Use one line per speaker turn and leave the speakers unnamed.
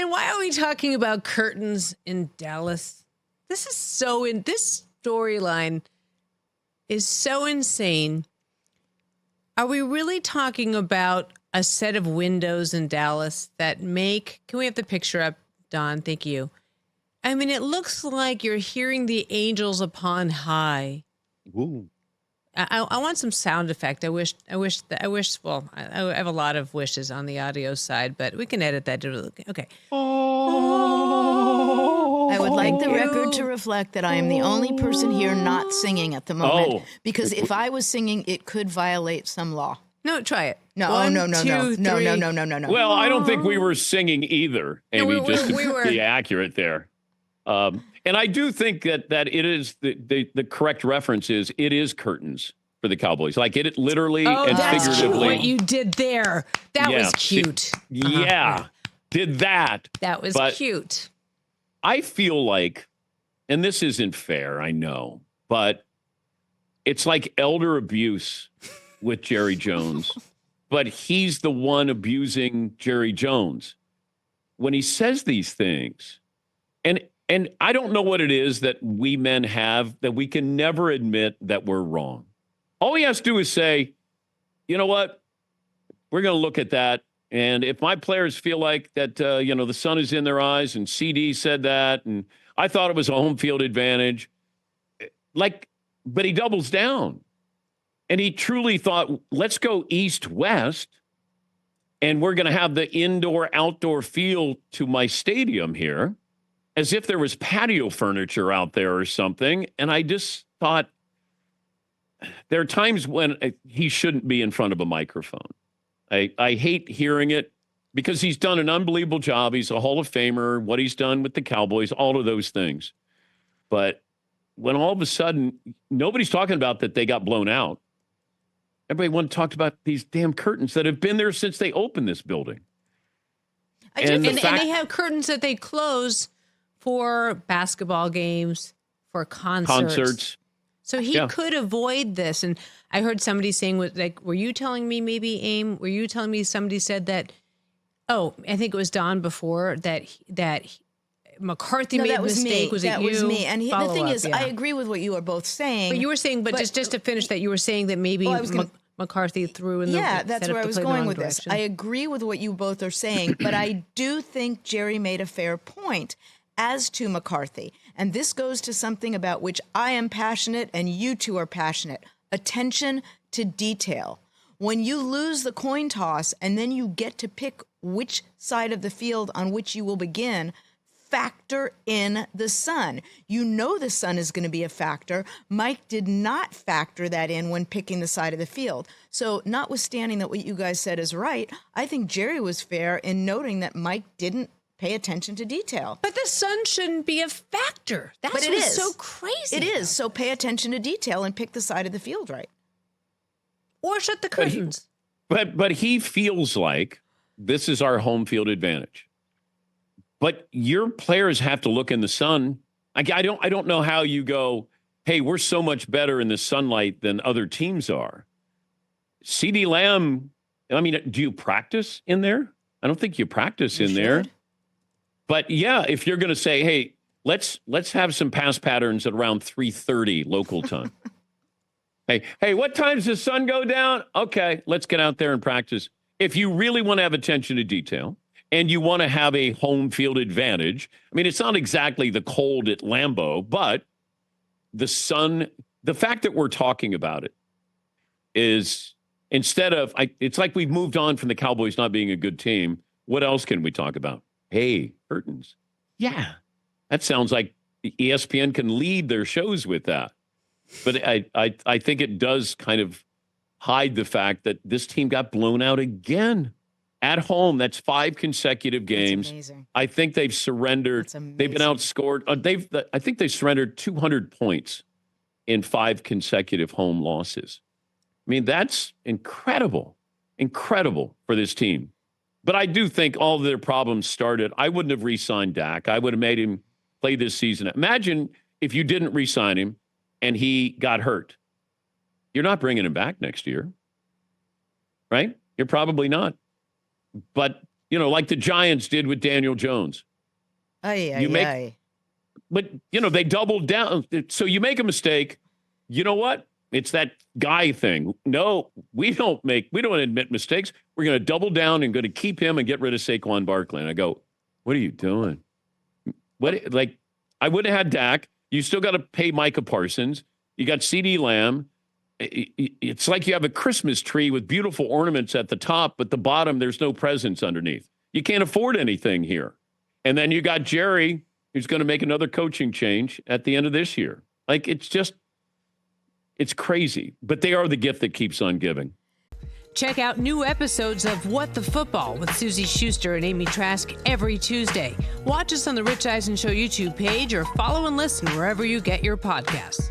Dan, why are we talking about curtains in Dallas? This storyline is so insane. Are we really talking about a set of windows in Dallas that make... Can we have the picture up, Don? Thank you. I mean, it looks like you're hearing the angels upon high.
Ooh.
I want some sound effect. I wish, well, I have a lot of wishes on the audio side, but we can edit that. Okay.
I would like the record to reflect that I am the only person here not singing at the moment. Because if I was singing, it could violate some law.
No, try it.
No,
One,
no.
Well, I don't think we were singing either, Amy,
No,
just to be accurate there. And I do think that it is the correct reference is it is curtains for the Cowboys. Like it literally and
that's
figuratively.
What you did there. That was cute.
Did that.
That was cute.
I feel like, and this isn't fair, I know, but it's like elder abuse with Jerry Jones. But he's the one abusing Jerry Jones when he says these things. And I don't know what it is that we men have that we can never admit that we're wrong. All he has to do is say, you know what? We're going to look at that. And if my players feel like that, the sun is in their eyes and CD said that, and I thought it was a home field advantage, but he doubles down. And he truly thought, let's go east-west, and we're going to have the indoor-outdoor feel to my stadium here, as if there was patio furniture out there or something. And I just thought, there are times when he shouldn't be in front of a microphone. I hate hearing it because he's done an unbelievable job. He's a Hall of Famer, what he's done with the Cowboys, all of those things. But when all of a sudden, nobody's talking about that they got blown out. Everybody talked about these damn curtains that have been there since they opened this building.
And they have curtains that they close for basketball games, for concerts. So he could avoid this. And I heard somebody saying, were you telling me maybe, Aim? Were you telling me somebody said that, I think it was Don before, that McCarthy made a mistake? Was it you?
That was me. And the thing is, I agree with what you are both saying.
But you were saying, but just to finish that, you were saying that maybe McCarthy threw in the...
Yeah, that's where I was going with this.
Direction.
I agree with what you both are saying, but I do think Jerry made a fair point as to McCarthy. And this goes to something about which I am passionate and you two are passionate. Attention to detail. When you lose the coin toss and then you get to pick which side of the field on which you will begin, factor in the sun. You know the sun is going to be a factor. Mike did not factor that in when picking the side of the field. So notwithstanding that what you guys said is right, I think Jerry was fair in noting that Mike didn't pay attention to detail.
But the sun shouldn't be a factor. That's what's so crazy.
It is. So pay attention to detail and pick the side of the field right.
Or shut the curtains.
But he feels like this is our home field advantage. But your players have to look in the sun. I don't know how you go, hey, we're so much better in the sunlight than other teams are. CeeDee Lamb, do you practice in there? I don't think you practice in there. But yeah, if you're going to say, hey, let's have some pass patterns at around 3:30 local time. Hey, what time does the sun go down? Okay, let's get out there and practice. If you really want to have attention to detail and you want to have a home field advantage, it's not exactly the cold at Lambeau, but the sun, the fact that we're talking about it is instead of, it's like we've moved on from the Cowboys not being a good team. What else can we talk about? Hey, curtains. Yeah, that sounds like ESPN can lead their shows with that. But I think it does kind of hide the fact that this team got blown out again at home. That's 5 consecutive games.
That's amazing.
I think they've surrendered. They've been outscored. I think they surrendered 200 points in 5 consecutive home losses. That's incredible for this team. But I do think all of their problems started. I wouldn't have re-signed Dak. I would have made him play this season. Imagine if you didn't re-sign him and he got hurt. You're not bringing him back next year, right? You're probably not. But like the Giants did with Daniel Jones. But, they doubled down. So you make a mistake. You know what? It's that guy thing. No, we don't admit mistakes. We're going to double down and going to keep him and get rid of Saquon Barkley. And I go, what are you doing? I would have had Dak. You still got to pay Micah Parsons. You got CeeDee Lamb. It's like you have a Christmas tree with beautiful ornaments at the top, but the bottom, there's no presents underneath. You can't afford anything here. And then you got Jerry, who's going to make another coaching change at the end of this year. It's crazy. But they are the gift that keeps on giving.
Check out new episodes of What the Football with Suzy Shuster and Amy Trask every Tuesday. Watch us on the Rich Eisen Show YouTube page or follow and listen wherever you get your podcasts.